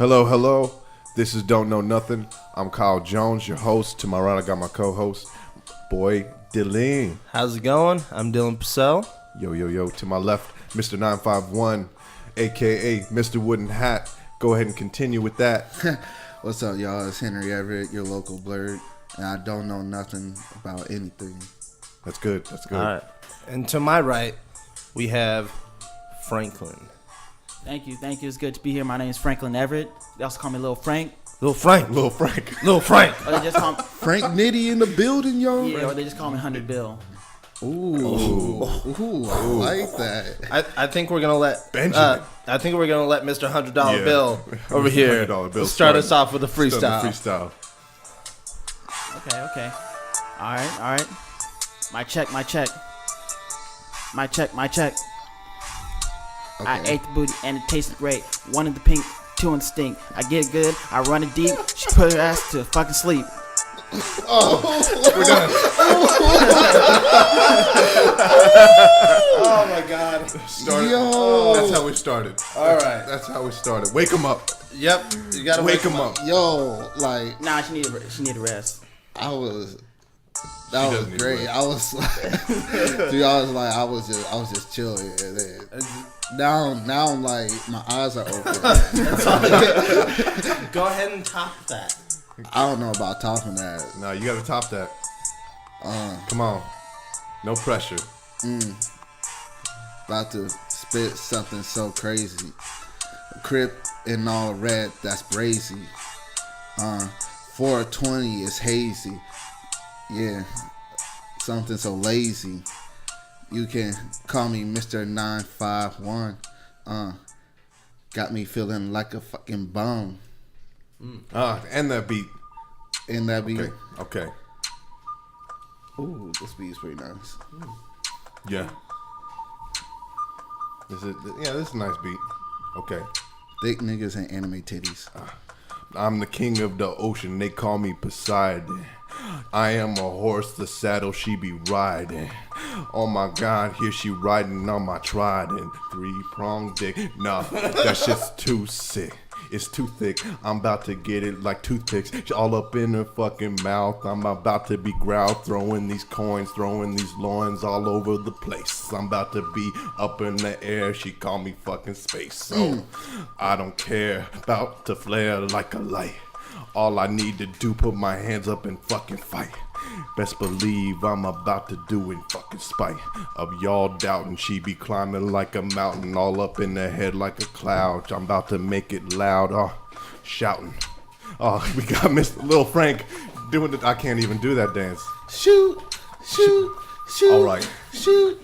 Hello, hello. This is Don't Know Nothing. I'm Kyle Jones, your host. To my right, I got my co-host, boy Dylan. How's it going? I'm Dylan Purcell. Yo, yo, yo. To my left, Mr. 951, a.k.a. Mr. Wooden Hat. Go ahead and continue with that. What's up, y'all? It's Henry Everett, your local blurred, and I don't know nothing about anything. That's good. That's good. All right. And to my right, we have Franklin. Thank you. It's good to be here. My name is Franklin Everett. They also call me Lil Frank. Lil Frank. Little Frank. Lil Frank. Or they just call me, Frank Nitty in the building, y'all. yeah, or they just call me 100 Bill. Ooh, I like that. I think we're gonna let Benjamin. I think we're gonna let Mr. $100 Yeah. Bill over here $100 Bill start us off with a freestyle. Freestyle. Okay. All right. My check. I Okay. ate the booty and it tasted great. One in the pink, two in the stink. I get it good, I run it deep. She put her ass to fucking sleep. We're done. Oh my God. Yo. That's how we started. All right. That's how we started. Wake him up. Yep. You gotta Wake him up. Yo, like, Nah, she needed rest. that was doesn't need great. rest. I was like, dude, I was just chilling. And then, now I'm like, my eyes are open. Go ahead and top that. I don't know about topping that. No, you got to top that. Come on. No pressure. About to spit something so crazy. Crip in all red, that's brazy. 420 is hazy. Yeah, something so lazy. You can call me Mr. 951. Got me feeling like a fucking bum. And that beat. And that be, Okay. ooh, this beat is pretty nice. Yeah. This is a nice beat. Okay. Thick niggas and anime titties. I'm the king of the ocean. They call me Poseidon. I am a horse, the saddle she be riding. Oh my God, here she riding on my trident. 3-pronged dick. Nah, that shit's too sick. It's too thick. I'm about to get it like toothpicks. All up in her fucking mouth. I'm about to be growled, throwing these coins, throwing these loins all over the place. I'm about to be up in the air. She call me fucking space. So I don't care. About to flare like a light. All I need to do, put my hands up and fucking fight. Best believe I'm about to do in fucking spite of y'all doubting. She be climbing like a mountain, all up in the head like a cloud. I'm about to make it loud, shouting. Oh, we got Mr. Lil Frank doing it. I can't even do that dance. Shoot. All right. Shoot.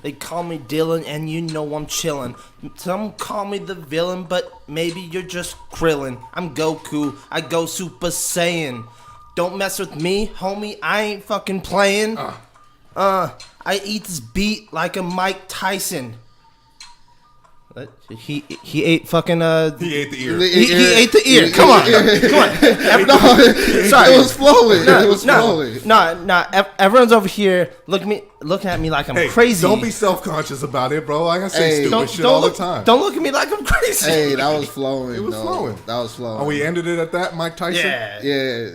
They call me Dylan and you know I'm chillin'. Some call me the villain, but maybe you're just Krillin. I'm Goku, I go Super Saiyan. Don't mess with me, homie, I ain't fucking playing. I eat this beat like a Mike Tyson. What? He ate fucking He ate the ear. He ate the ear. Come on. Sorry. It was flowing. No. Everyone's over here looking at me like I'm Hey, crazy. don't be self-conscious about it, bro. Like I say Hey, stupid shit all the time. Don't look at me like I'm crazy. Hey, that was flowing. It was flowing. That was flowing. Oh, we ended it at that, Mike Tyson? Yeah. Yeah.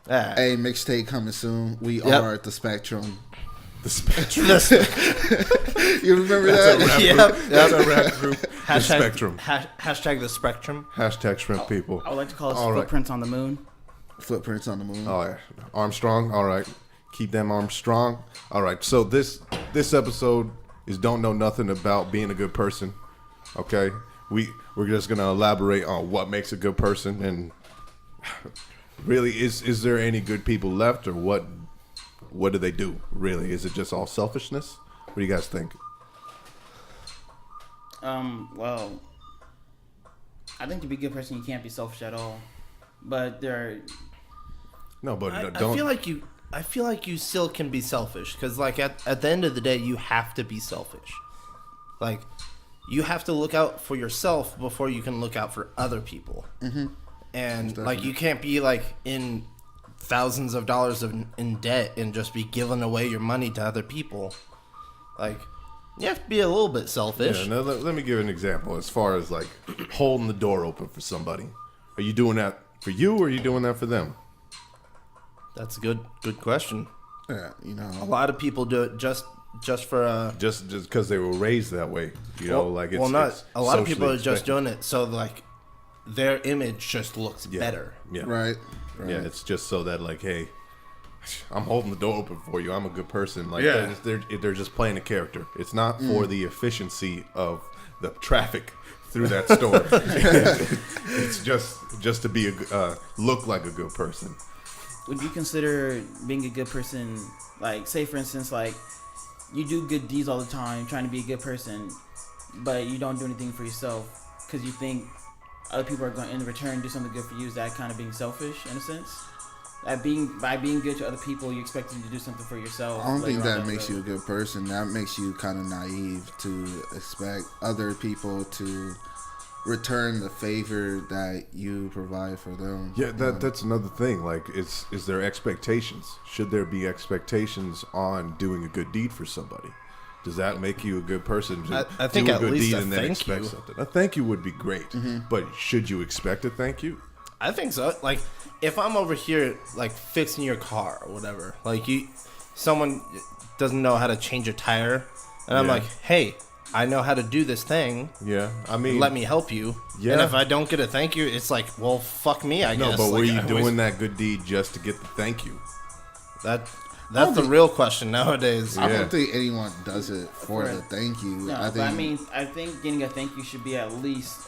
Yeah. Hey, mixtape coming soon. We Yep. are at the Spectrum. The Spectrum. You remember That's a that? rap Yep. group. That's a rap group. The Spectrum. Hashtag the Spectrum. Hashtag shrimp people. I would like to call us All right. Footprints on the Moon. Footprints on the moon. All right. Armstrong. All right. Keep them arms strong. All right. So this episode is Don't Know Nothing About Being a Good Person. Okay? We're just going to elaborate on what makes a good person, and really is there any good people left, or what do they do? Really? Is it just all selfishness? What do you guys think? Well, I think to be a good person, you can't be selfish at all. But No, but I don't. feel like you still can be selfish, because like at the end of the day, you have to be selfish. Like, you have to look out for yourself before you can look out for other people. Mm-hmm. And like, you can't be like in thousands of dollars in debt and just be giving away your money to other people. Like, You have to be a little bit selfish. Yeah, now let me give an example as far as like holding the door open for somebody. Are you doing that for you or are you doing that for them? That's a good question. Yeah, you know. A lot of people do it just for Just because they were raised that way, you know, like it's not it's a lot of people are socially just expected. doing it so like their image just looks better. Yeah, Right. Yeah, it's just so that like, hey, I'm holding the door open for you. I'm a good person. Like, Yeah. they're just playing a character. It's not for the efficiency of the traffic through that store. It's just to be look like a good person. Would you consider being a good person, like, say for instance, like, you do good deeds all the time, trying to be a good person, but you don't do anything for yourself because you think other people are going to, in return, do something good for you? Is that kind of being selfish, in a sense? By being good to other people, you expect them to do something for yourself. I don't think later on that down the makes road. you a good person. That makes you kind of naive to expect other people to return the favor that you provide for them. Yeah, that's another thing. Like, is there expectations? Should there be expectations on doing a good deed for somebody? Does that make you a good person? I think do a at good least deed a and then thank expect you. something. A thank you would be great, but should you expect a thank you? I think so. Like, if I'm over here, like, fixing your car or whatever, like, someone doesn't know how to change a tire, and I'm Yeah. like, hey, I know how to do this thing. Yeah, I mean, Let me help you. Yeah. And if I don't get a thank you, it's like, well, fuck me, I no, guess. but were Like, you I always- doing that good deed just to get the thank you? That's the real question nowadays. I Yeah. don't think anyone does it for Right. the thank you. No, I but think I think getting a thank you should be at least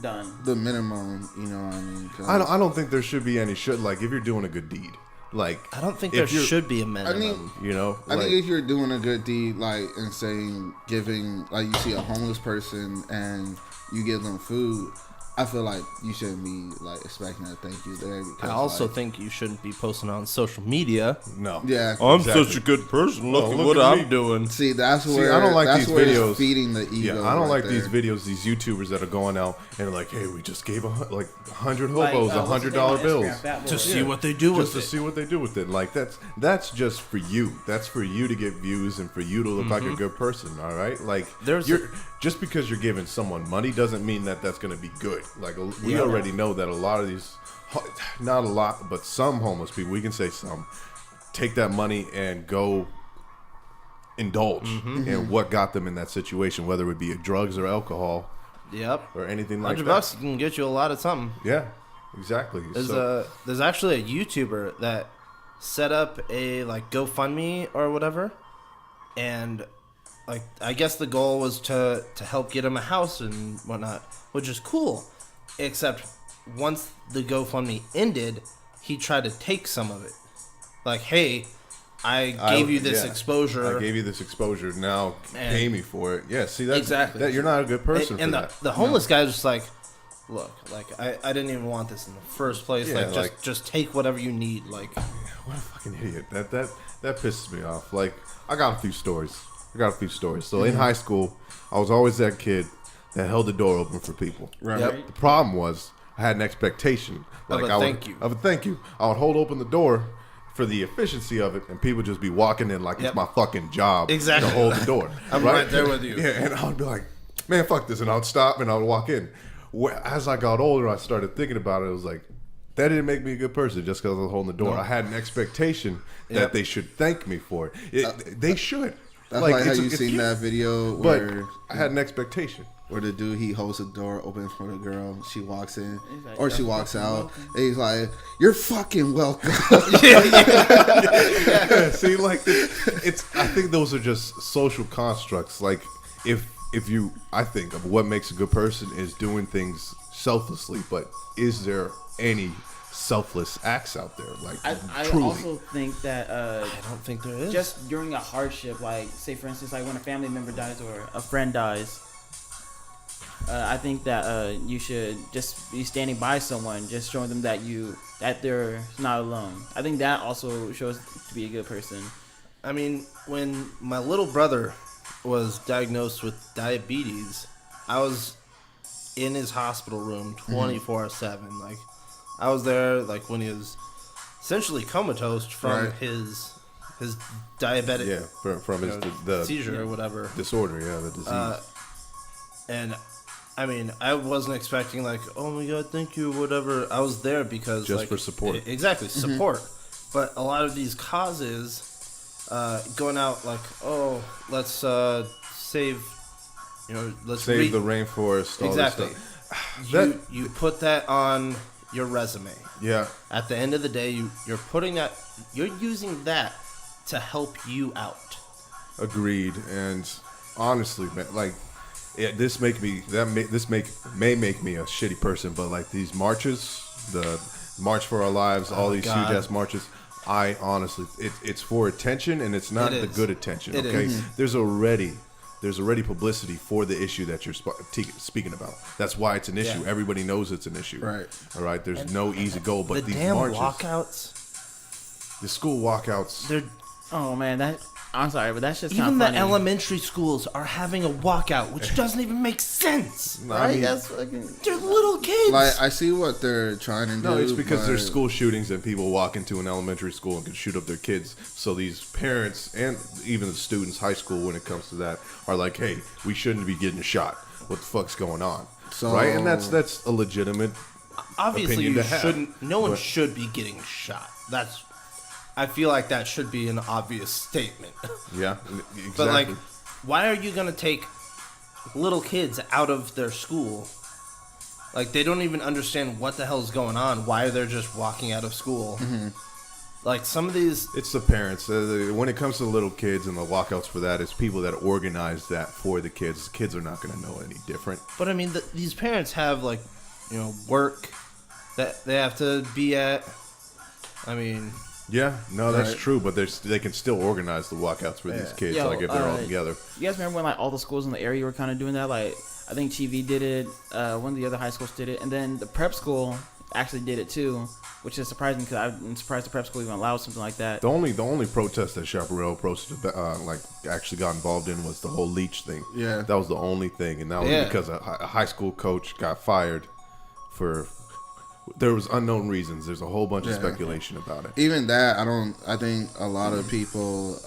done. the minimum, you know what I mean? 'Cause I don't think there should be any like if you're doing a good deed, like I don't think if there you're- should be a minimum. mean, you know, I like, think if you're doing a good deed, like, and saying, giving, like, you see a homeless person and you give them food, I feel like you shouldn't be, like, expecting a thank you there. Because, I also like, think you shouldn't be posting on social media. no, yeah. I'm Exactly. such a good person. Look Oh, at look what at I'm me. doing. See, that's where I don't like that's these where it's videos. feeding the ego. Yeah, I don't right like these there. videos, these YouTubers that are going out and are like, hey, we just gave 100 Like, hobos what's the thing $100 on bills. Instagram, Fat To Boy? see what they do Just with to it. see what they do with it. Like, that's just for you. That's for you to get views and for you to look like a good person, all right? Like, just because you're giving someone money doesn't mean that that's going to be good. Like, we already know that a lot of these, not a lot, but some homeless people, we can say some, take that money and go indulge in what got them in that situation, whether it be drugs or alcohol Yep. or anything like that. $100 can get you a lot of something. Yeah, exactly. There's actually a YouTuber that set up a like GoFundMe or whatever, and like I guess the goal was to help get him a house and whatnot, which is cool. Except once the GoFundMe ended, he tried to take some of it. Like, hey, I gave you this exposure. I gave you this exposure. Now And- pay me for it. Yeah, see, that's Exactly. that you're not a good person and for the, that. the homeless guy was just like, look, like I didn't even want this in the first place. Yeah, like just take whatever you need. Like, What a fucking idiot. That pisses me off. Like, I got a few stories. So in high school, I was always that kid that held the door open for people. Right. Yep. The problem was I had an expectation. Of a thank you. Of a thank you. I would hold open the door for the efficiency of it, and people just be walking in like Yep. it's my fucking job Exactly. to hold the door. I'm right there with you. Yeah, and I would be like, man, fuck this, and I would stop and I would walk in. As I got older, I started thinking about it. It was like, that didn't make me a good person just because I was holding the door. No. I had an expectation that Yep. they should thank me for it. They should. That's like how it's- you if seen that video But where I had an expectation. the dude, he holds the door open for the girl. She walks in, like, or she "You're walks fucking out. welcome." And he's like, "You're fucking welcome." Yeah, see, like it's. I think those are just social constructs. Like if you, I think of what makes a good person is doing things selflessly. But is there any selfless acts out there? Like I truly, also think that I don't think there is. just during a hardship, like say for instance, like when a family member dies or a friend dies, I think that you should just be standing by someone, just showing them that they're not alone. I think that also shows to be a good person. I mean, when my little brother was diagnosed with diabetes, I was in his hospital room 24/7. Like, I was there like when he was essentially comatose from Right. his his diabetic Yeah, from his the seizure or whatever. disorder. Yeah, the disease. And I mean, I wasn't expecting like, oh my god, thank you, whatever. I was there because Just like, for support. Exactly, support. But a lot of these causes, going out like, oh, let's save, let's Save the rainforest. All exactly. This stuff. You put that on your resume. Yeah. At the end of the day, you're using that to help you out. Agreed. And honestly, man, like, this may make me a shitty person, but like these marches, the March for Our Lives, all these huge ass marches, I honestly, it's for attention, and it's not the good attention. It okay, is. there's already publicity for the issue that you're speaking about. That's why it's an issue. Yeah. Everybody knows it's an issue. Right. All right. There's no easy goal, but The these damn marches, walkouts, the school walkouts. they're Oh man, I'm sorry, but that's just even kind the of funny. elementary schools are having a walkout, which doesn't even make sense. I mean, That's fucking. They're little kids. Like, I see what they're trying to do. no, it's because but there's school shootings and people walk into an elementary school and can shoot up their kids. So these parents and even the students, high school, when it comes to that, are like, "Hey, we shouldn't be getting shot. What the fuck's going on?" So- right, and that's a legitimate. Obviously, opinion you to have, shouldn't. No one but- should be getting shot. I feel like that should be an obvious statement. Yeah, exactly. But like, why are you gonna take little kids out of their school? Like, they don't even understand what the hell's going on. Why they're just walking out of school? Like, some of these. it's the parents. When it comes to little kids and the walkouts for that, it's people that organize that for the kids. The kids are not going to know any different. But I mean, these parents have like, work that they have to be at. I mean. Yeah, no, that's Right. true. But they can still organize the walkouts for these kids, Yo, like if they're all together. You guys remember when like all the schools in the area were kind of doing that? Like, I think TV did it. One of the other high schools did it, and then the prep school actually did it too, which is surprising because I'm surprised the prep school even allowed something like that. The only protest that Chaparral actually got involved in was the whole leech thing. Yeah. That was the only thing, and that was Yeah. because a high school coach got fired for. There was unknown reasons. There's a whole bunch of Yeah. speculation about it. Even that, I think a lot of people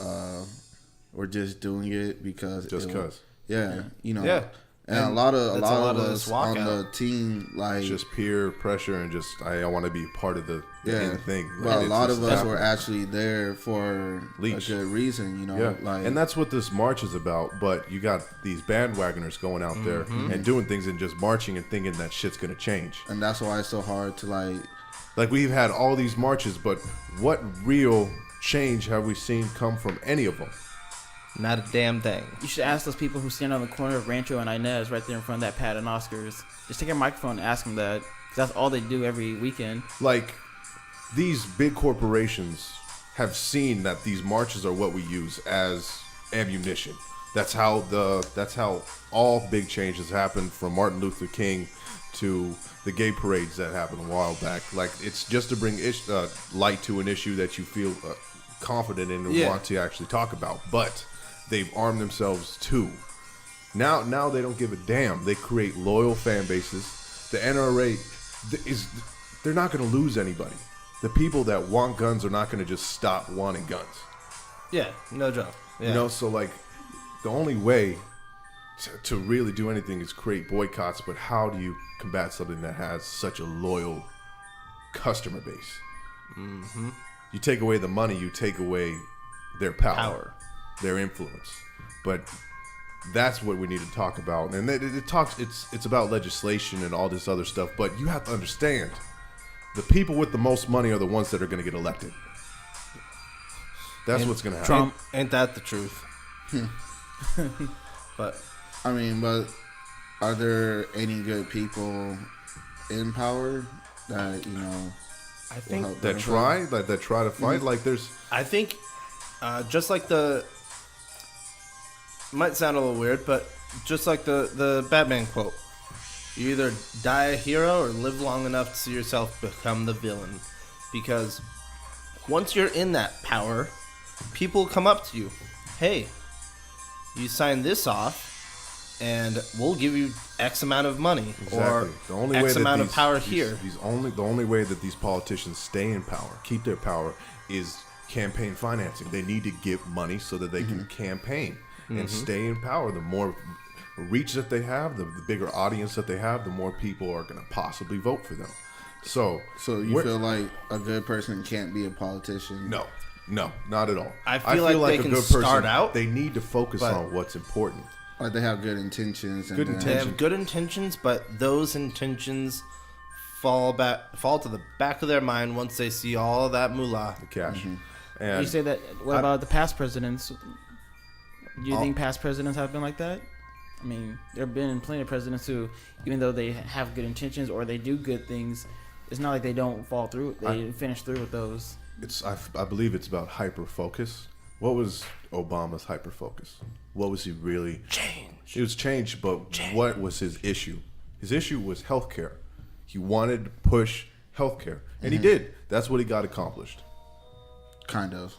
were just doing it because Just it 'cause. Yeah, Yeah. And a lot of that's a lot of us this on walkout. the team, like, It's just peer pressure and just I want to be part of the end thing. Well, a It's lot just of us happening. were actually there for Leash. a good reason, Yeah, Like, and that's what this march is about. But you got these bandwagoners going out there and doing things and just marching and thinking that shit's gonna change. and that's why it's so hard to Like we've had all these marches, but what real change have we seen come from any of them? Not a damn thing. You should ask those people who stand on the corner of Rancho and Inez right there in front of that Pat and Oscars. Just take a microphone and ask them that. 'Cause that's all they do every weekend. Like these big corporations have seen that these marches are what we use as ammunition. That's how all big changes happened, from Martin Luther King to the gay parades that happened a while back. Like, it's just to bring light to an issue that you feel confident in and want to actually talk about. But they've armed themselves too. Now they don't give a damn. They create loyal fan bases. The NRA they're not going to lose anybody. The people that want guns are not going to just stop wanting guns. Yeah, no joke. Yeah. So like the only way to really do anything is create boycotts, but how do you combat something that has such a loyal customer base? Mm-hmm. You take away the money, you take away their power. Their influence. But that's what we need to talk about. And it's about legislation and all this other stuff, but you have to understand the people with the most money are the ones that are going to get elected. That's what's going to happen. Trump, ain't that the truth? But but are there any good people in power that I think help That try to fight. Like there's I think just like might sound a little weird, but just like the Batman quote, you either die a hero or live long enough to see yourself become the villain. Because once you're in that power, people come up to you, hey, you sign this off and we'll give you X amount of money or X amount of power here. The only way that these politicians stay in power, keep their power, is campaign financing. They need to give money so that they can campaign and stay in power. The more reach that they have, the bigger audience that they have, the more people are going to possibly vote for them. So you feel like a good person can't be a politician? No, not at all. I feel like they can start out, they need to focus on what's important. Like they have good intentions. They have good intentions, but those intentions fall to the back of their mind once they see all of that moolah. The cash. And you say that. What about the past presidents? Do you think past presidents have been like that? I mean, there have been plenty of presidents who, even though they have good intentions or they do good things, it's not like they don't fall through. They finish through with those. I believe it's about hyper focus. What was Obama's hyper focus? What was he really? Change. It was change, but what was his issue? His issue was healthcare. He wanted to push healthcare, and he did. That's what he got accomplished. Kind of.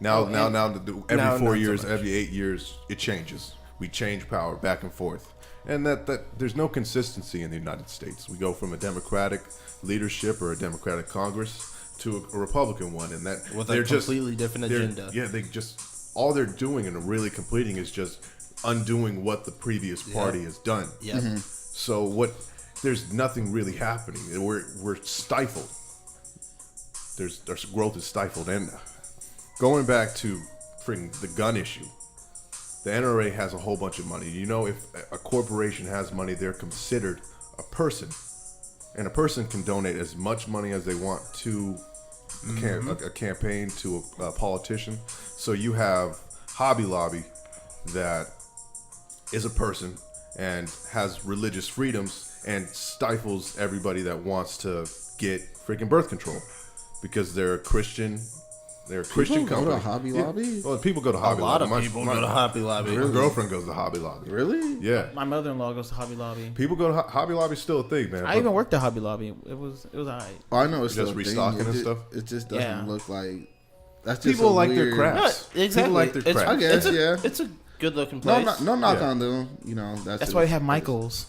Now, every 4 years, every 8 years, it changes. We change power back and forth, and that there's no consistency in the United States. We go from a Democratic leadership or a Democratic Congress to a Republican one, and that with a completely different agenda. Yeah, they just all they're doing and really completing is just undoing what the previous party has done. Yeah. So there's nothing really happening. We're stifled. Our growth is stifled, and going back to the gun issue. The NRA has a whole bunch of money. You know, if a corporation has money, they're considered a person. And a person can donate as much money as they want to a campaign, to a politician. So you have Hobby Lobby that is a person and has religious freedoms and stifles everybody that wants to get freaking birth control because they're a Christian. They're a Christian company. Go to Hobby Lobby? Well, people go to Hobby Lobby. A lot of people go to Hobby Lobby. My girlfriend goes to Hobby Lobby. Really? Yeah. My mother-in-law goes to Hobby Lobby. People go to Hobby Lobby. Still a thing, man. I even worked at Hobby Lobby. It was alright. Oh, I know it's just still a restocking thing. and stuff. It just doesn't look like. That's just people a like weird, their crafts. No, exactly. People like their crafts. I guess, yeah. It's a good looking place. No knock on them. You know, that's why we have Michaels.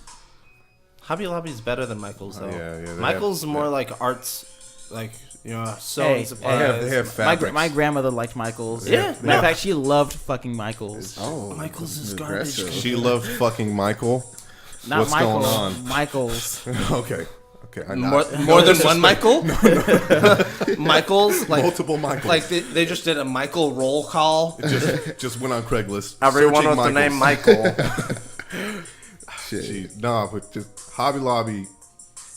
Hobby Lobby's better than Michaels though. Yeah. Michaels more like arts, like sewing supplies. They have fabrics. My grandmother liked Michaels. Yeah. Matter of fact, she loved fucking Michaels. Oh, Michaels is garbage. aggressive. She loved fucking Michael. Not What's Michaels. going on? Michaels. Okay. More than one Michael? Michaels? Like, multiple Michaels. Like they just did a Michael roll call. just went on Craigslist. Everyone searching with the name Michaels. Michael. Shit. But just Hobby Lobby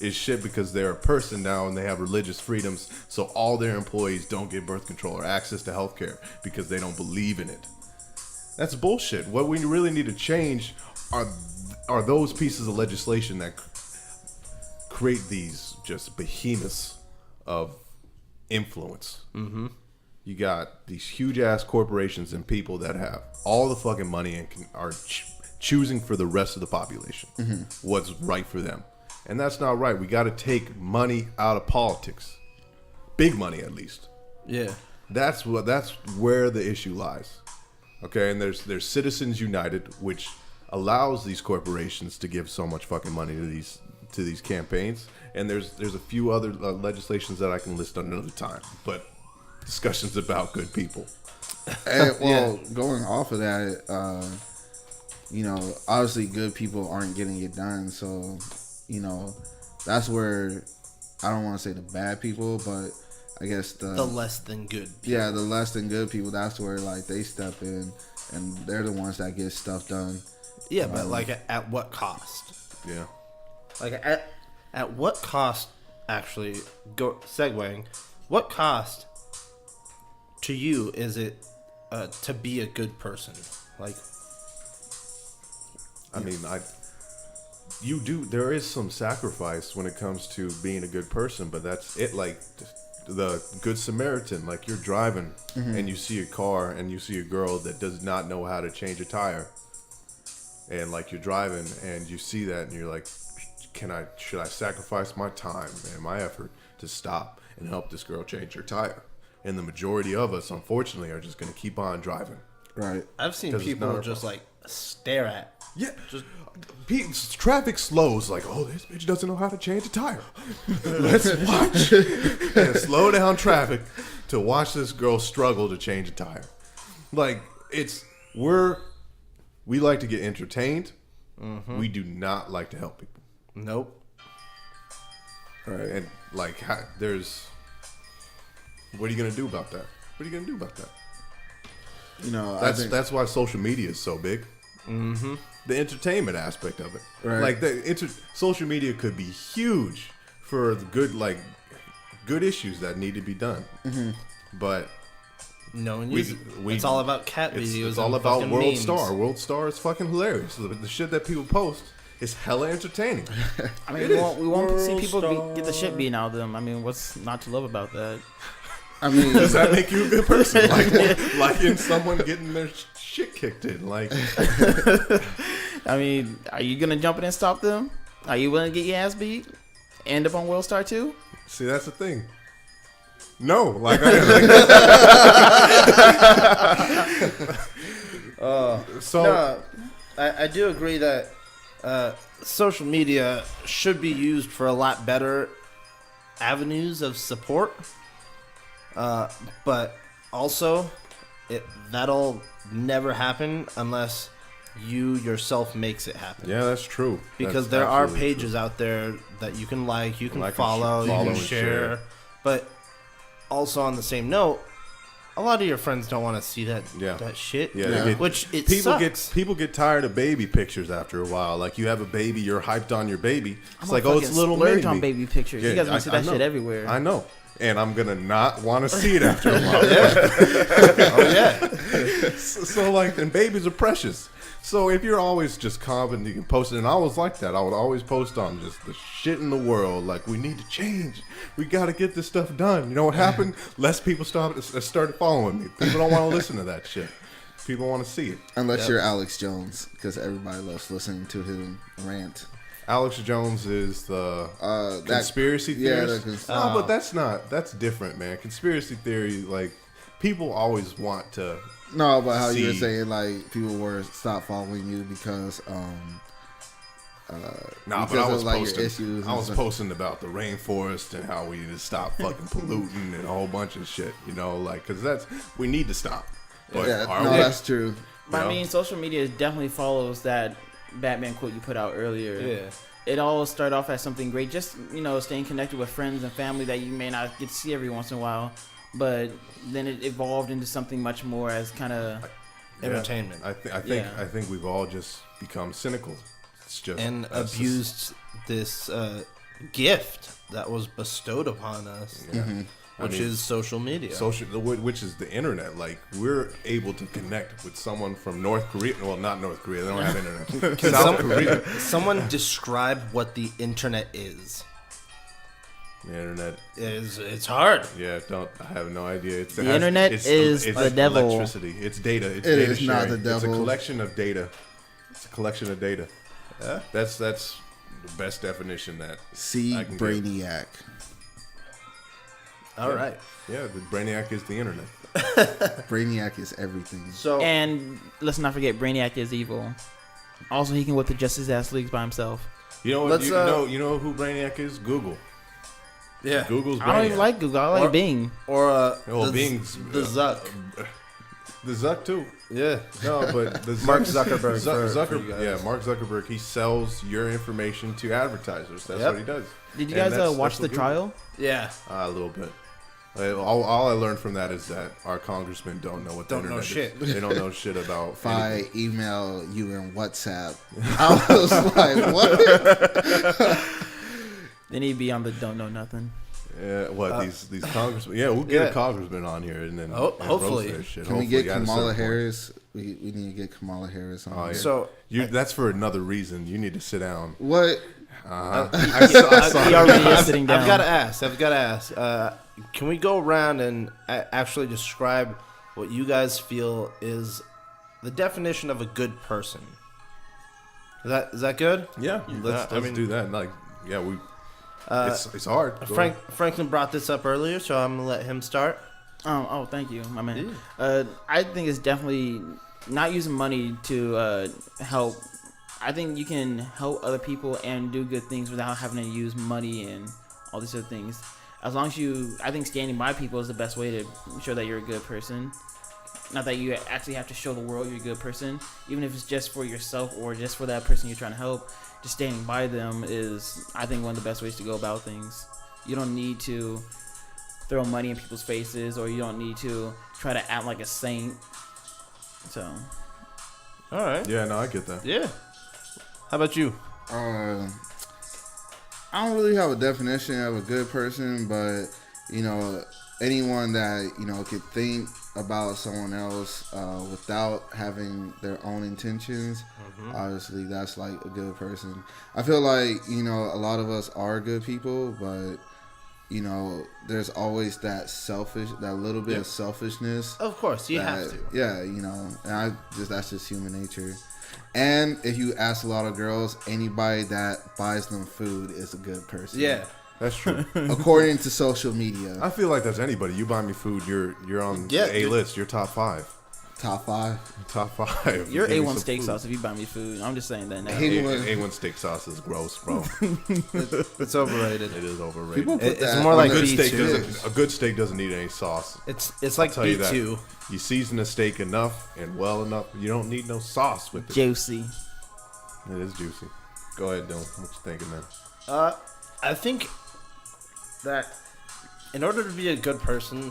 is shit because they're a person now and they have religious freedoms, so all their employees don't get birth control or access to health care because they don't believe in it. That's bullshit. What we really need to change are those pieces of legislation that create these just behemoths of influence. Mm-hmm. You got these huge ass corporations and people that have all the fucking money and are choosing for the rest of the population what's right for them. And that's not right. We got to take money out of politics. Big money, at least. Yeah. That's where the issue lies. Okay, and there's Citizens United, which allows these corporations to give so much fucking money to these campaigns. And there's a few other legislations that I can list another time, but discussions about good people. And, going off of that, obviously good people aren't getting it done, so. That's where I don't want to say the bad people, but I guess the less than good people. Yeah, the less than good people. That's where like they step in, and they're the ones that get stuff done. Yeah, but like at what cost? Yeah. Like at what cost? Actually, segueing. What cost to you is it to be a good person? Like, I mean, there is some sacrifice when it comes to being a good person, but that's it. Like the Good Samaritan, like you're driving and you see a car and you see a girl that does not know how to change a tire, and like you're driving and you see that and you're like, should I sacrifice my time and my effort to stop and help this girl change her tire? And the majority of us, unfortunately, are just going to keep on driving. Right. I've seen people just like stare at. Yeah, traffic slows like, oh, this bitch doesn't know how to change a tire. Let's watch and slow down traffic to watch this girl struggle to change a tire. Like we like to get entertained. Mm-hmm. We do not like to help people. Nope. Right. And like, there's. What are you gonna do about that? What are you gonna do about that? You know, That's why social media is so big. Mm-hmm. The entertainment aspect of it, right. Like social media could be huge for the good issues that need to be done. Mm-hmm. But no one uses it's all about cat videos. It's all about World memes. Star. World Star is fucking hilarious. The shit that people post is hella entertaining. I mean, we won't see people get the shit beaten out of them. I mean, what's not to love about that? I mean, does that make you a good person? Like in someone getting their shit kicked in? Like, I mean, are you gonna jump in and stop them? Are you willing to get your ass beat? End up on World Star 2? See, that's the thing. No, I do agree that social media should be used for a lot better avenues of support. But also, that'll never happen unless you yourself makes it happen. Yeah, that's true. Because there are pages out there that you can like, you can follow, you can share. But also on the same note, a lot of your friends don't want to see that shit. Yeah. People get tired of baby pictures after a while. Like you have a baby, you're hyped on your baby. It's like, oh, it's little splurge mini on me. baby pictures. Yeah, you guys want to see that shit everywhere. I know. And I'm gonna not want to see it after a while. Oh yeah. So like, and babies are precious. So if you're always just calm you can post it, and I was like that. I would always post on just the shit in the world. Like, we need to change. We got to get this stuff done. You know what happened? Less people started following me. People don't want to listen to that shit. People want to see it. Unless you're Alex Jones, because everybody loves listening to him rant. Alex Jones is the conspiracy theorist. No, but that's different, man. Conspiracy theory, like, people always want to. No, but how you were saying, like, people were stop following you because but I was posting. I was posting about the rainforest and how we need to stop fucking polluting and a whole bunch of shit. You know, like, because we need to stop. But that's true. But I mean, social media definitely follows that Batman quote you put out earlier. Yeah. It all started off as something great, just, staying connected with friends and family that you may not get to see every once in a while. But then it evolved into something much more as kind of entertainment. I think we've all just become cynical. It's just abused this gift that was bestowed upon us, which is social media, which is the internet. Like, we're able to connect with someone from North Korea. Well, not North Korea; they don't have internet. South Korea. Someone describe what the internet is. The internet it's hard. Yeah, I have no idea. The internet is the devil. Electricity. It's data. It's it data is sharing. not the devil. It's a collection of data. Yeah. That's the best definition that. See, Brainiac. All right. Yeah, the Brainiac is the internet. Brainiac is everything. And let's not forget, Brainiac is evil. Also, he can whip the Justice Ass Leagues by himself. You know what? You know who Brainiac is? Google. Yeah, Google's Brainiac. I don't even like Google. I like Bing. Or Bing's the Zuck. The Zuck too. Yeah. No, but the Mark Zuckerberg. Mark Zuckerberg. He sells your information to advertisers. That's what he does. Did you guys watch the trial? Yeah. A little bit. All I learned from that is that our congressmen don't know what the internet is. They don't know shit about. If I email you in WhatsApp, I was like, what? They need to be on the Don't Know Nothing. Yeah, these congressmen? Yeah, we'll get a congressman on here and then hopefully. Their shit. Can we get Kamala Harris? We need to get Kamala Harris on. Yeah. Here. So that's for another reason. You need to sit down. What? He already is sitting down. I've got to ask. Can we go around and actually describe what you guys feel is the definition of a good person? Is that good? Yeah, let's do that. Like, yeah, it's hard. Franklin brought this up earlier, so I'm gonna let him start. Oh, thank you, my man. I think it's definitely not using money to help. I think you can help other people and do good things without having to use money and all these other things. As long as I think standing by people is the best way to show that you're a good person. Not that you actually have to show the world you're a good person, even if it's just for yourself or just for that person you're trying to help. Just standing by them is, I think, one of the best ways to go about things. You don't need to throw money in people's faces, or you don't need to try to act like a saint. So, All right. Yeah, no, I get that. Yeah. How about you? I don't really have a definition of a good person, but anyone that could think about someone else without having their own intentions, obviously that's like a good person. I feel like a lot of us are good people, but there's always that little bit of selfishness. Of course, you have to. Yeah, and that's just human nature. And if you ask a lot of girls, anybody that buys them food is a good person. Yeah. That's true. According to social media. I feel like that's anybody. You buy me food, you're on the A list. You're top 5. Top 5. Top 5. you're Give me A1 some steak food. sauce if you buy me food. I'm just saying that now. A1 steak sauce is gross, bro. It's overrated. It is overrated. People put It's that more on like their B2. A good steak doesn't need any sauce. It's like I'll tell you that. B2. You season a steak enough and well enough, you don't need no sauce with it. Juicy. It is juicy. Go ahead, Dylan. What you thinking, man? I think that in order to be a good person,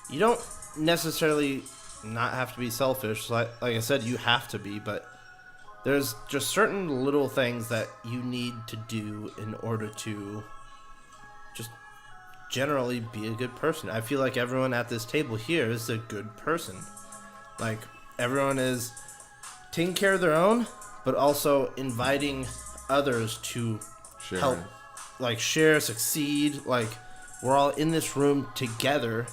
you don't necessarily not have to be selfish. Like I said, you have to be, but there's just certain little things that you need to do in order to just generally be a good person. I feel like everyone at this table here is a good person. Like, everyone is taking care of their own, but also inviting others to Sharing. help, like, share, succeed. Like, we're all in this room together.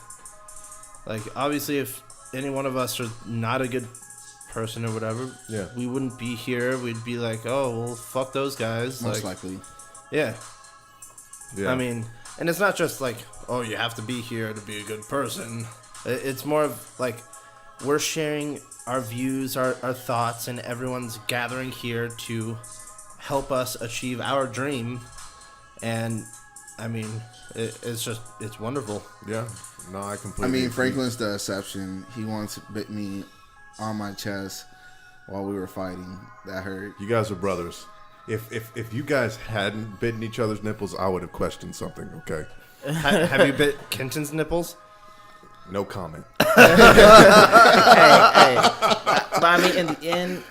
Like, obviously, if any one of us are not a good person or whatever, Yeah. we wouldn't be here. We'd be like, oh, well, fuck those guys. Most like, likely. yeah. Yeah. I mean, and it's not just like, oh, you have to be here to be a good person. It's more of like, we're sharing our views, our thoughts, and everyone's gathering here to help us achieve our dream. And I mean, it's wonderful. Yeah. No, I completely I mean, agree. Franklin's the exception. He once bit me on my chest while we were fighting. That hurt. You guys are brothers. If you guys hadn't bitten each other's nipples, I would have questioned something, okay? Have you bit Kenton's nipples? No comment. hey. But I mean, in the end,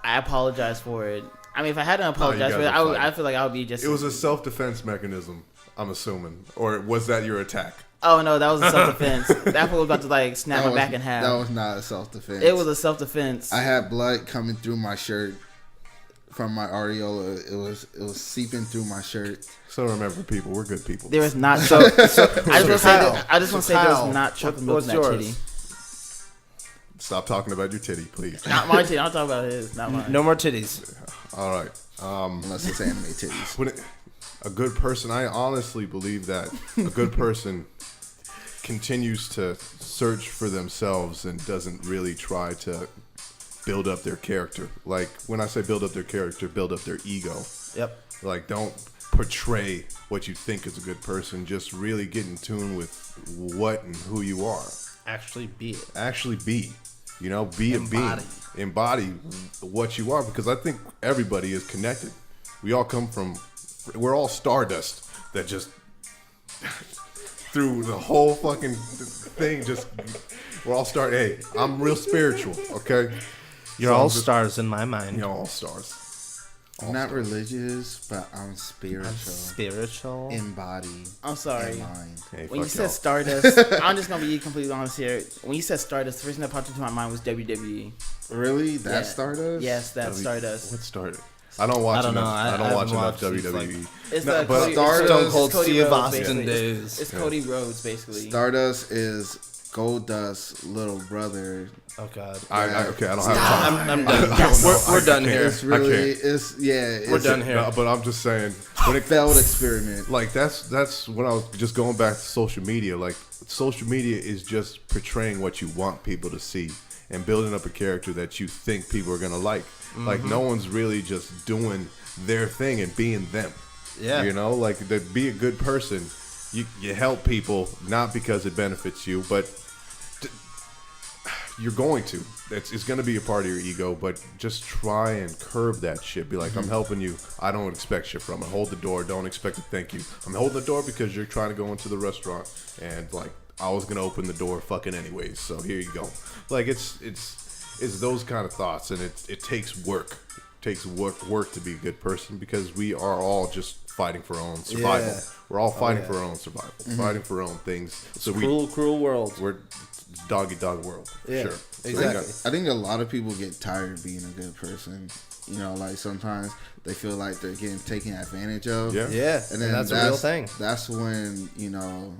I apologize for it. I mean, if I hadn't apologized for it, guys are I feel like I would be just. It was a self-defense mechanism, I'm assuming. Or was that your attack? Oh no, that was a self-defense. That fool was about to like snap That my was- back in half. That was not a self-defense. It was a self-defense. I had blood coming through my shirt from my areola. It was seeping through my shirt. So remember, people, we're good people. There was not. So I just want to say. Kyle, I just want to say there Kyle, was not chocolate milk what's in that yours? titty. Stop talking about your titty, please. Not my titty. I'm talking about his. Not mine. no more titties. All right. Unless it's anime titties. A good person, I honestly believe that a good person continues to search for themselves and doesn't really try to build up their character. Like, when I say build up their character, build up their ego. Yep. Like, don't portray what you think is a good person. Just really get in tune with what and who you are. Actually be it. Actually be. You know, be Embody. a being. Embody what you are, because I think everybody is connected. We all come from, we're all stardust that just, through the whole fucking thing, just, we're all Hey, I'm real spiritual, okay? You're So all I'm just- stars in my mind. You're all stars. I'm not religious, but I'm spiritual. Spiritual. In body. I'm sorry. In mind. Hey, When you fuck said y'all. Stardust, I'm just gonna be completely honest here. When you said Stardust, the first thing that popped into my mind was WWE. Really? That Yeah. Stardust? Yes, that's Stardust. What started? I don't watch I don't know. enough. I don't I watch haven't enough watched these, WWE. It's No, the but Cody, Stardust- it's Stone Cold Cody Steve Rhodes, Austin basically. days. It's Cody Rhodes, basically. Stardust is Goldust's little brother. Oh God. I don't have time. I'm done. We're done here. It's really, can't. We're done here. No, but I'm just saying, when it failed experiment. like that's when I was just going back to social media. Like, social media is just portraying what you want people to see, and building up a character that you think people are gonna like. Like no one's really just doing their thing and being them. Yeah. You know, like to be a good person, you help people not because it benefits you, but you're going to. It's going to be a part of your ego, but just try and curb that shit. Be like, I'm helping you. I don't expect shit from it. Hold the door. Don't expect a thank you. I'm holding the door because you're trying to go into the restaurant, and like I was going to open the door fucking anyways. So here you go. Like it's those kind of thoughts, and it takes work. It takes work to be a good person because we are all just fighting for our own survival. Yeah. We're all fighting for our own survival, fighting for our own things. So Cruel world. we're doggy dog world. For Yeah, sure. exactly. I think a lot of people get tired of being a good person. You know, like sometimes they feel like they're getting taken advantage of. Yeah. Yeah, And then that's a real thing. That's when, you know,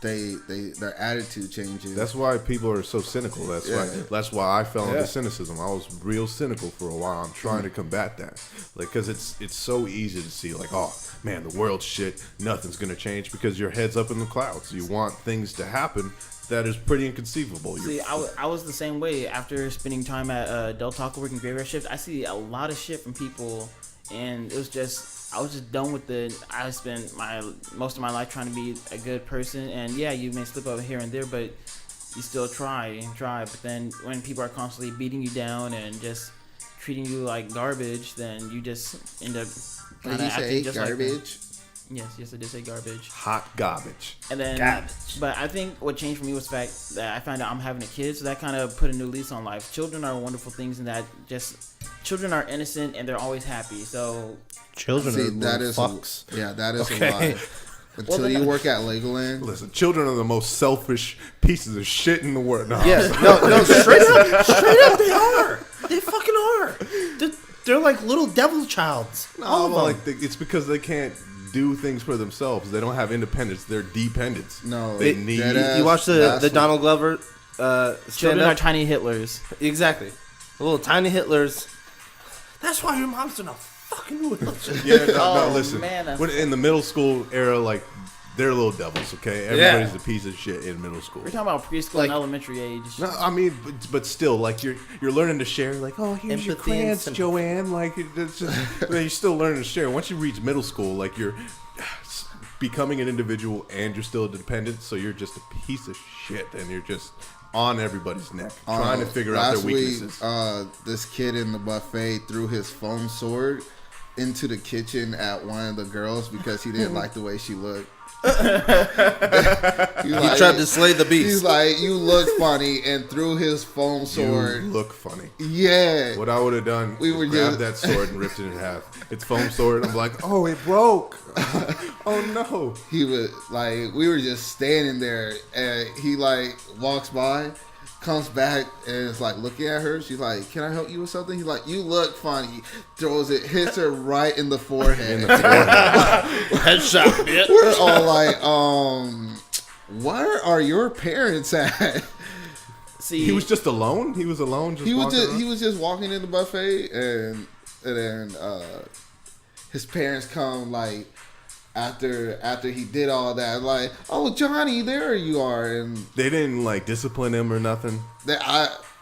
their attitude changes. That's why people are so cynical. That's why I fell into cynicism. I was real cynical for a while. I'm trying to combat that, like, because it's so easy to see, like, oh man, the world's shit. Nothing's gonna change because your head's up in the clouds. You want things to happen that is pretty inconceivable. See, I was the same way after spending time at Del Taco working graveyard shift. I see a lot of shit from people, and it was just I was just done with it. I spent most of my life trying to be a good person, and yeah, you may slip up here and there, but you still try and try. But then when people are constantly beating you down and just treating you like garbage, then you just end up Did you say just garbage? like them. Yes, I did say garbage. Hot garbage. And then, Garbage. but I think what changed for me was the fact that I found out I'm having a kid, so that kind of put a new lease on life. Children are wonderful things, and that children are innocent and they're always happy. So Children See, are that little is fucks. that is Okay. a lie. Until you work at Legoland. Listen, children are the most selfish pieces of shit in the world. No, Yeah, no, straight up, they are. They fucking are. They're like little devil childs. All of them. like it's because they can't do things for themselves. They don't have independence. They're dependents. No, they need. deadass. You watch the That's Donald Glover children stand are up? tiny Hitlers. Exactly. The little tiny Hitlers. That's why your mom's in a fucking wheelchair. Yeah, no, Oh, listen. man, that's- When in the middle school era, like they're little devils. Okay, everybody's a piece of shit in middle school. We're talking about preschool Like- and elementary age. No, I mean, but still, like you're learning to share. Like, oh, here's your Empathy and crayons, sympathy. Joanne. Like, it's just, you're still learning to share. Once you reach middle school, like you're becoming an individual and you're still dependent. So you're just a piece of shit, and you're just on everybody's neck trying to figure out their weaknesses. This kid in the buffet threw his foam sword into the kitchen at one of the girls because he didn't like the way she looked. He tried to slay the beast. He's like, you look funny, and threw his foam sword. You look funny. Yeah. What I would have done We is were grabbed just- that sword and ripped it in half. It's foam sword. I'm like, oh, it broke. Oh no. He was like, we were just standing there, and he like walks by, comes back, and is like looking at her. She's like, can I help you with something? He's like, you look funny. Throws it, hits her right in the forehead. Headshot, bitch. We're all like, where are your parents at? See, He was just alone. He was alone. Just He was walking just around? he was just walking in the buffet, and then his parents come like after he did all that, like, oh Johnny, there you are, and They didn't like discipline him or nothing.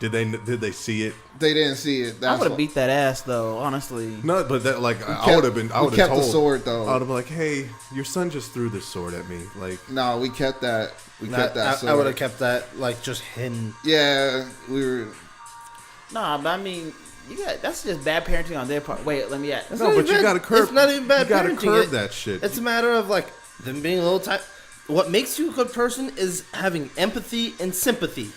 Did they see it? they didn't see it. I That's would have why- beat that ass though, honestly. No, but that like I kept- would have been. I we would have kept the told. sword, though. I would have been like, hey, your son just threw this sword at me. Like, No, we kept that. We kept that. I sword. would have kept that like just hidden. Yeah, we were. Nah, but I mean, that's just bad parenting on their part. Wait, let me ask. no, not but even you bad- gotta curb. it's not even bad You gotta parenting. curb that shit. It's a matter of like them being a little tight. What makes you a good person is having empathy and sympathy.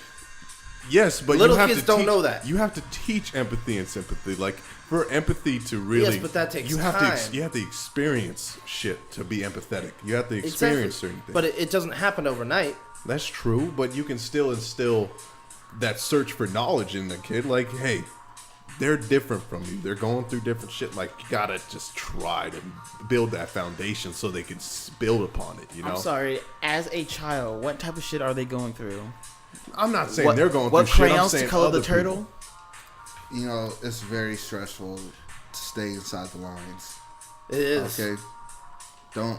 Yes, but Little you have kids to don't teach, know that. You have to teach empathy and sympathy. Like for empathy to really, Yes, but that takes you have time. to you have to experience shit to be empathetic. You have to experience certain things. But it doesn't happen overnight. That's true, but you can still instill that search for knowledge in the kid. Like, hey, they're different from you. They're going through different shit. Like, you gotta just try to build that foundation so they can build upon it. You know, I'm sorry. As a child, what type of shit are they going through? I'm not saying they're going what through shit. I'm crayons saying to color the other turtle? people. You know, it's very stressful to stay inside the lines. It is. Okay.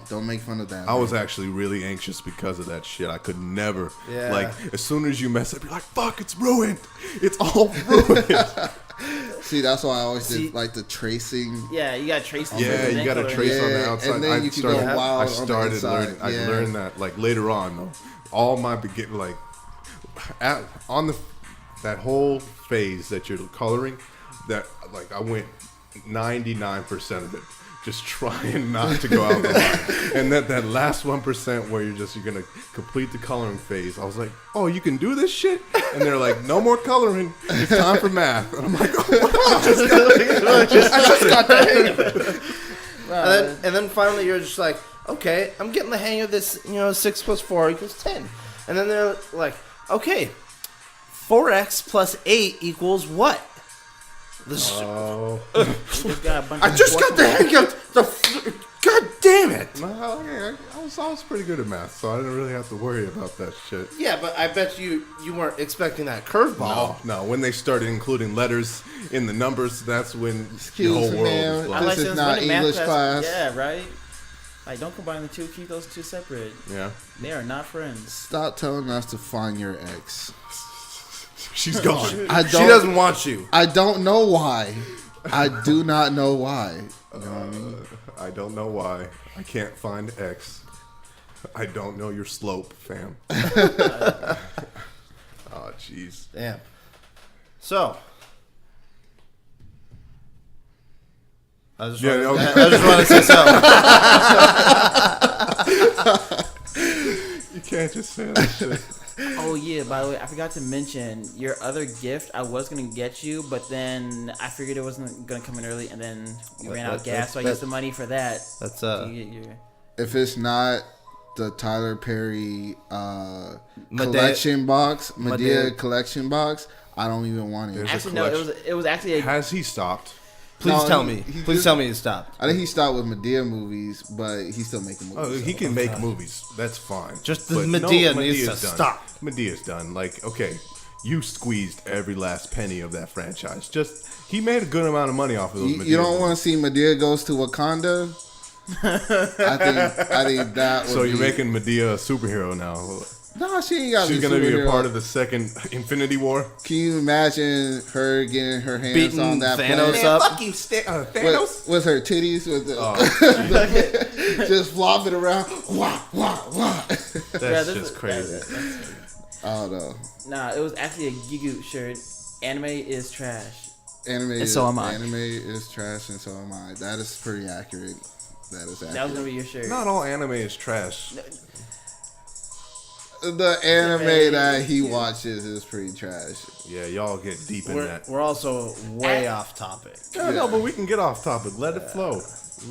Don't make fun of that. I was actually really anxious because of that shit. I could never, Yeah. like, as soon as you mess up, you're like, fuck, it's ruined. It's all ruined. See, that's why I always See- did like the tracing. Yeah, you got trace. Yeah, you got to trace on the Yeah, outside. and then you can go wild I on the started inside. learning. I Yeah. learned that like later on though. All my begin like on that whole phase that you're coloring, that like I went 99% of it just trying not to go out the line, and that last 1% where you're gonna complete the coloring phase. I was like, oh, you can do this shit, and they're like, no more coloring. It's time for math, and I'm like, oh, I just got the hang of it. And then finally you're just like, okay, I'm getting the hang of this, 6 plus 4 equals 10. And then they're like, okay, 4x plus 8 equals what? This, oh. I just got the hang of the... God damn it! No, yeah, I was pretty good at math, so I didn't really have to worry about that shit. Yeah, but I bet you weren't expecting that curveball. No, when they started including letters in the numbers, that's when Excuse the whole me, world ma'am. was I like, like- This is not English class. Yeah, right. Like, don't combine the two. Keep those two separate. yeah. They are not friends. Stop telling us to find your ex. She's gone. She doesn't want you. I don't know why. I do not know why. You know what I mean? I don't know why. I can't find X. I don't know your slope, fam. Oh, jeez. Damn. So. I just want to say so. You can't just say that shit. Oh yeah, by the way, I forgot to mention your other gift. I was gonna get you, but then I figured it wasn't gonna come in early, and then we ran out of gas, so I used the money for that. That's You get your... If it's not the Tyler Perry collection box, Medea collection box, I don't even want it. There's a Actually, no, it was actually a... Has he stopped? Please No, tell he- me. he Please just- tell me he stopped. I think he stopped with Medea movies, but he's still making movies. Oh, he so. can make movies. That's fine. Just the But Medea needs Medea's to done. stop. Medea's done. Like, okay, you squeezed every last penny of that franchise. He made a good amount of money off of those. You don't want to see Medea goes to Wakanda? I think that would So be... you're making Medea a superhero now. No, she ain't got She's to gonna be a part of the second Infinity War. Can you imagine her getting her hands Beating on that Thanos plane? up. Fuck you, Thanos. With her titties, with the, just flopping around. Wah, wah, wah. That's just crazy. I don't know. Nah, it was actually a Gigu shirt. Anime is trash. Anime so am I. Anime is trash, and so am I. That is pretty accurate. That is accurate. That was gonna be your shirt. Not all anime is trash. The anime that he watches is pretty trash. Yeah, y'all get deep in that. We're also way off topic. No, but we can get off topic. Let it flow.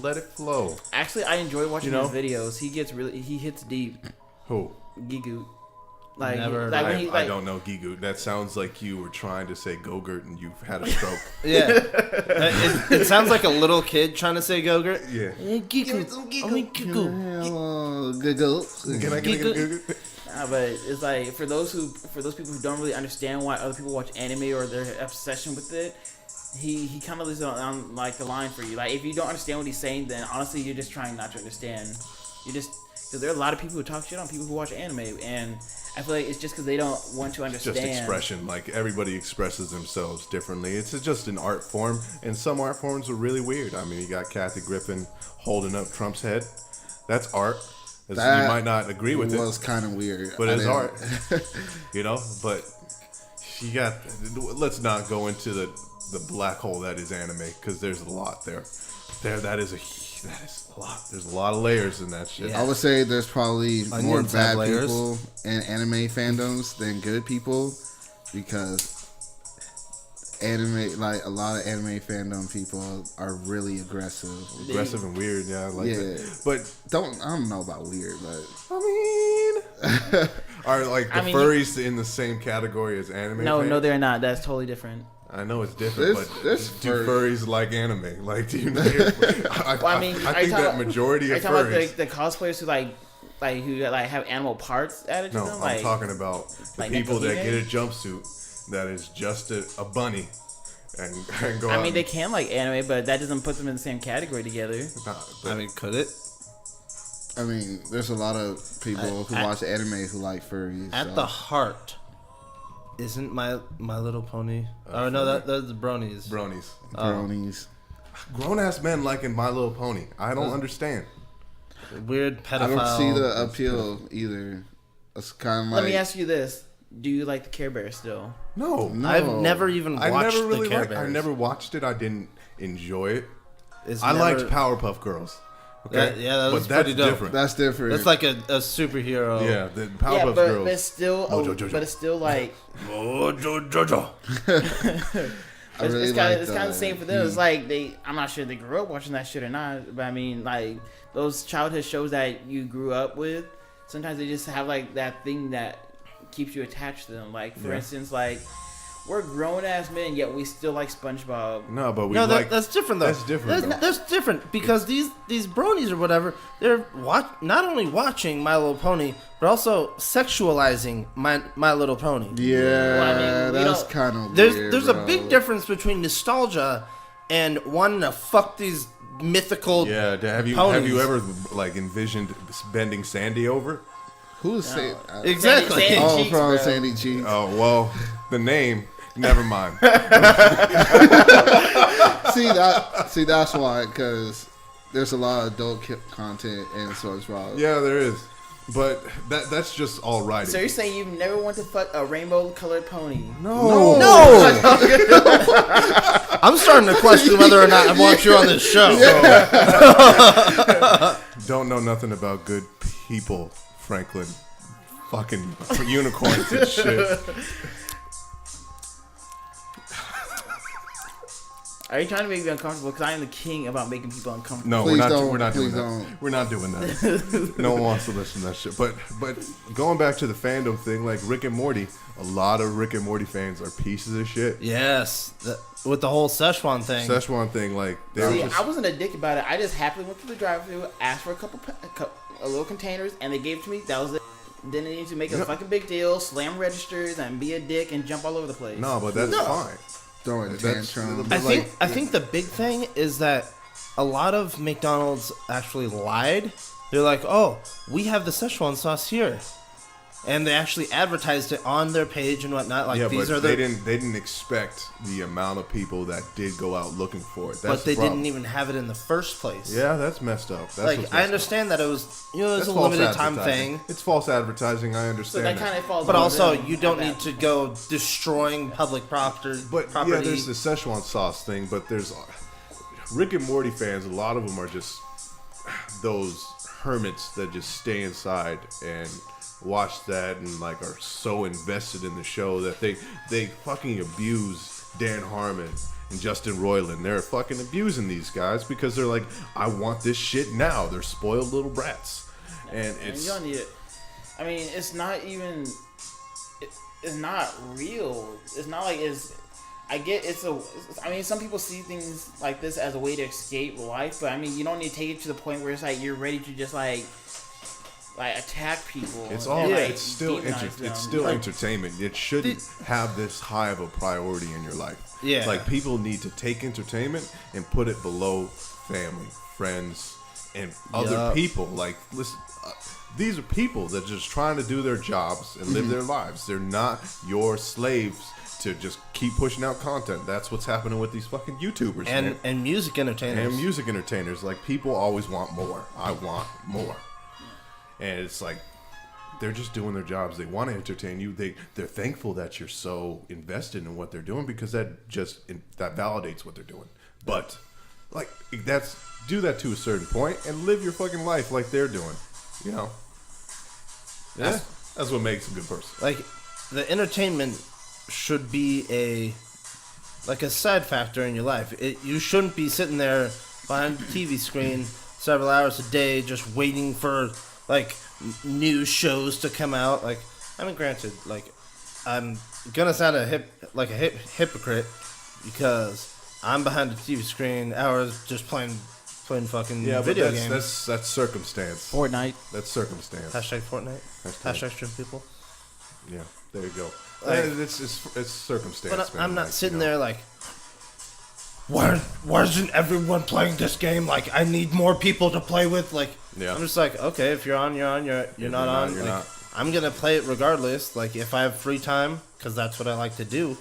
Let it flow. Actually, I enjoy watching You know? his videos. He hits deep. Who? Gigu. Like, Never like heard when he, I like, don't know, Gigu. That sounds like you were trying to say Gogurt and you've had a stroke. Yeah. it sounds like a little kid trying to say Gogurt. Yeah. Gigu. Hello, good girl. Can I get a Gogurt? but it's like for those people who don't really understand why other people watch anime or their obsession with it, he kind of lives on like the line for you. Like if you don't understand what he's saying, then honestly you're just trying not to understand. You just because there are a lot of people who talk shit on people who watch anime, and I feel like it's just because they don't want to It's understand. just expression. Like everybody expresses themselves differently. It's just an art form, and some art forms are really weird. I mean, you got Kathy Griffin holding up Trump's head. That's art. You might not agree with it. Was kind of weird, But it's didn't- art, But you got. Let's not go into the black hole that is anime because there's a lot there. That is a lot. There's a lot of layers in that shit. I would say there's probably more Onions have bad layers. people in anime fandoms than good people because anime, like a lot of anime fandom people are really aggressive. Aggressive and weird, yeah. I like Yeah. that. But I don't know about weird, but I mean, are like the I mean, furries in the same category as anime? No, fans? they're not. That's totally different. I know it's different, There's but do furries like anime? Like, do you know? I think that majority Are of you talking furries. about the cosplayers who have animal parts added to No, them? I'm talking about the like people that Nickelodeon? get a jumpsuit that is just a bunny and go out. I mean, they can like anime, but that doesn't put them in the same category together. Nah, but I mean, could it? I mean, there's a lot of people who watch anime who like furries. At the heart, isn't My Little Pony? Oh no, that's the bronies. Bronies. bronies. Grown ass men liking My Little Pony. I don't understand. Weird pedophile. I don't see the appeal either. It's kind of like. Let me ask you this: do you like the Care Bear still? No. I've never even watched the Care Bears. I never watched it. I didn't enjoy it. It's I never- liked Powerpuff Girls. Okay, that was but that's pretty dope. different. That's different. That's like a superhero. Yeah, the Yeah, Powerpuff but Girls. it's still, Mojo Jojo. but it's still like Jojo. I really it's like kind of the same for them. It's like I'm not sure they grew up watching that shit or not, but I mean, like those childhood shows that you grew up with, sometimes they just have like that thing that keeps you attached to them. Like for instance, like we're grown ass men, yet we still like SpongeBob. No, but we No, like. that's different though. That's different, though. That's different because these bronies or whatever, they're not only watching My Little Pony, but also sexualizing My Little Pony. Yeah, Well, I mean, we that's don't- kind of weird. There's a big difference between nostalgia and wanting to fuck these mythical. Yeah, have you ponies. ever like envisioned bending Sandy over? Who's saying? Exactly. Sandy Oh, Cheeks, from bro. Sandy Cheeks. Oh well, the name. Never mind. See, that's why, because there's a lot of adult content in SpongeBob. Yeah, there is, but that's just all right. So you're saying you've never wanted to fuck a rainbow colored pony? No. I'm starting to question whether or not I want you on this show. Don't know nothing about good people, Franklin. Fucking unicorns and shit. Are you trying to make me uncomfortable? Because I am the king about making people uncomfortable. No, Please we're don't, not doing please that. don't. We're not doing that. No one wants to listen to that shit. But going back to the fandom thing, like Rick and Morty, a lot of Rick and Morty fans are pieces of shit. Yes, with the whole Szechuan thing. Szechuan thing, like they were See, just. I wasn't a dick about it. I just happily went to the drive-thru, asked for a little containers, and they gave it to me. That was it. Didn't need to make a fucking big deal, slam registers, and be a dick and jump all over the place. No, but that's fine. Throwing a That's- tantrum. I think the big thing is that a lot of McDonald's actually lied. They're like, "Oh, we have the Szechuan sauce here," and they actually advertised it on their page and whatnot. Like Yeah, these but are they the, didn't expect the amount of people that did go out looking for it. That's but they the problem. didn't even have it in the first place. Yeah, that's messed up. That's like what's I messed understand that it was it was That's a false limited time advertising. thing, It's false advertising. I So understand that kind of falls. but on also them you don't at need that to go destroying public property. But yeah, there's the Szechuan sauce thing. But there's Rick and Morty fans. A lot of them are just those hermits that just stay inside and watch that and like are so invested in the show that they fucking abuse Dan Harmon and Justin Roiland. They're fucking abusing these guys because they're like, I want this shit now. They're spoiled little brats, and And it's you don't need it. I mean, it's not even. It's not real. It's not like it's. I get it's a. I mean, some people see things like this as a way to escape life, but I mean, you don't need to take it to the point where it's like you're ready to just like attack people. It's and, all. like, It's still. demonize them. It's still Like, entertainment. It shouldn't have this high of a priority in your life. Yeah. Like people need to take entertainment and put it below family, friends, and other Yup. people. Like listen, these are people that are just trying to do their jobs and live their lives. They're not your slaves to just keep pushing out content. That's what's happening with these fucking YouTubers man. and music entertainers. And music entertainers. Like people always want more. I want more. And it's like they're just doing their jobs. They want to entertain you. They're thankful that you're so invested in what they're doing because that validates what they're doing. But like do that to a certain point and live your fucking life like they're doing. You know. Yeah. That's what makes a good person. Like the entertainment should be a side factor in your life. You shouldn't be sitting there behind the TV screen several hours a day just waiting for like new shows to come out. Like, I mean, granted, like I'm gonna sound a hypocrite because I'm behind the TV screen hours just playing fucking video games. That's circumstance. Fortnite. That's circumstance. Hashtag Fortnite. Hashtag stream people. Yeah, there you go. Like- It's circumstance. But man. I'm not Like, sitting you know. there like, why isn't everyone playing this game? Like, I need more people to play with. Like, Yeah. I'm just like, okay, if you're on, you're on. You're not on. you're like, not. I'm gonna play it regardless. Like if I have free time, because that's what I like to do.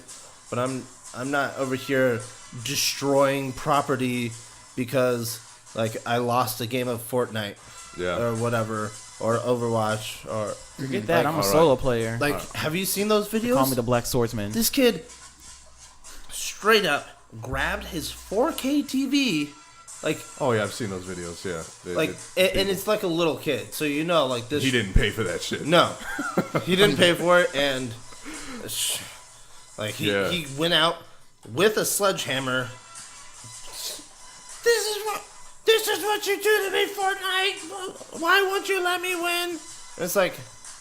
But I'm not over here destroying property because like I lost a game of Fortnite Yeah. or whatever or Overwatch or Forget that. like, I'm a solo player. like. Have you seen those videos? Call me the Black Swordsman. This kid straight up grabbed his 4K TV, like Oh yeah, I've seen those videos. Yeah. and it's like a little kid, so you know, like this. he didn't pay for that shit. No, he didn't pay for it, and like Yeah. he went out with a sledgehammer. This is what you do to me, Fortnite. Why won't you let me win? And it's like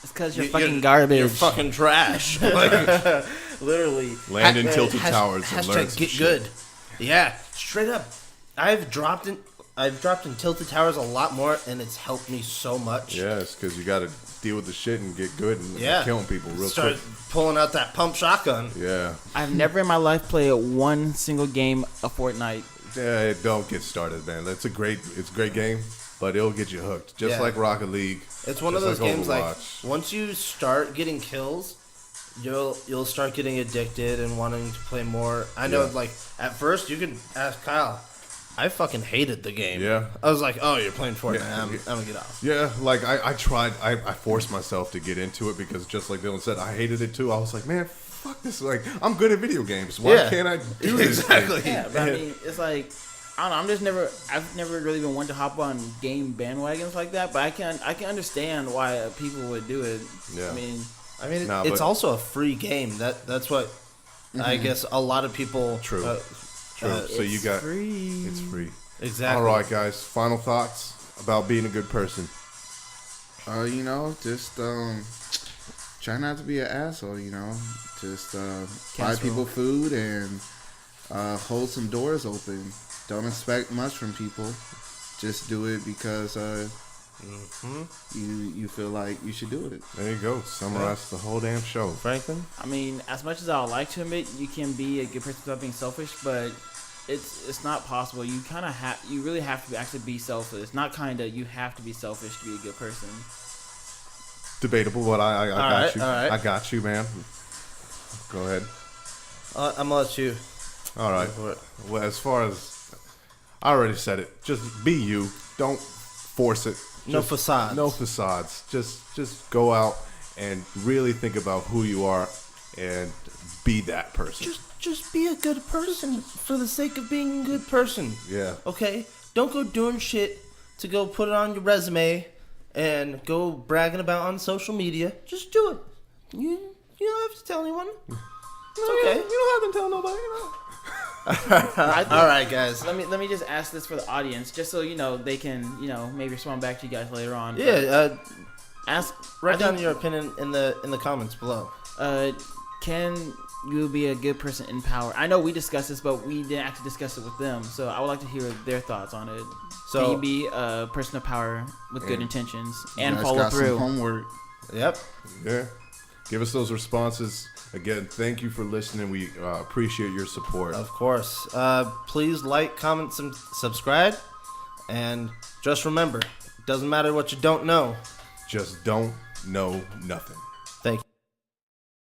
It's because you're you- fucking garbage. You're fucking trash. Like, literally. Land in tilted Hasht- towers and learn hashtag some get shit. good. Yeah, straight up. I've dropped in tilted towers a lot more, and it's helped me so much. Yeah, it's because you got to deal with the shit and get good and Yeah. killing people real Start quick. pulling out that pump shotgun. Yeah. I've never in my life played one single game of Fortnite. Yeah, don't get started, man. It's a great game, but it'll get you hooked. Just Yeah. like Rocket League. It's one of just those games like Overwatch. once you start getting kills, you'll start getting addicted and wanting to play more. I know, Yeah. like at first you could ask Kyle. I fucking hated the game. Yeah. I was like, oh, you're playing Fortnite. Yeah. I'm gonna get off. Yeah, like I tried, I forced myself to get into it because just like Dylan said, I hated it too. I was like, man, fuck this. Like, I'm good at video games. Why Yeah. can't I do this? Exactly. thing? Yeah, but I mean, it's like I don't know. I've never really been one to hop on game bandwagons like that. But I can understand why people would do it. Yeah. I mean, Nah, it's but- also a free game. That's what I guess a lot of people. True. True. So you got free. it's free. Exactly. All right, guys. Final thoughts about being a good person. You know, just try not to be an asshole. You know, just buy Cancel. people food and hold some doors open. Don't expect much from people. Just do it because you feel like you should do it. There you go. Summarize the whole damn show. Franklin. I mean, as much as I would like to admit, you can be a good person without being selfish, but it's not possible. You kind of you really have to actually be selfish. It's not kind of, you have to be selfish to be a good person. Debatable, but I got right, you. all right. I got you, man. Go ahead. I'm gonna let you. All right. Go for it. Well, as far as I already said it, just be you. Don't force it. No Just- facades. No facades. Just go out and really think about who you are and be that person. Just be a good person for the sake of being a good person. Yeah. Okay? Don't go doing shit to go put it on your resume and go bragging about on social media. Just do it. You don't have to tell anyone. It's okay. You don't have to tell nobody. You know. All right, guys. Let me just ask this for the audience, just so they can maybe respond back to you guys later on. Yeah. Ask Write I down think, your opinion in the comments below. Can you be a good person in power? I know we discussed this, but we didn't actually discuss it with them. So I would like to hear their thoughts on it. So- Can you be a person of power with good intentions and You guys follow got some through? homework. Yep. Yeah. Give us those responses. Again, thank you for listening. We appreciate your support. Of course. Please like, comment, subscribe, and just remember, it doesn't matter what you don't know. Just don't know nothing.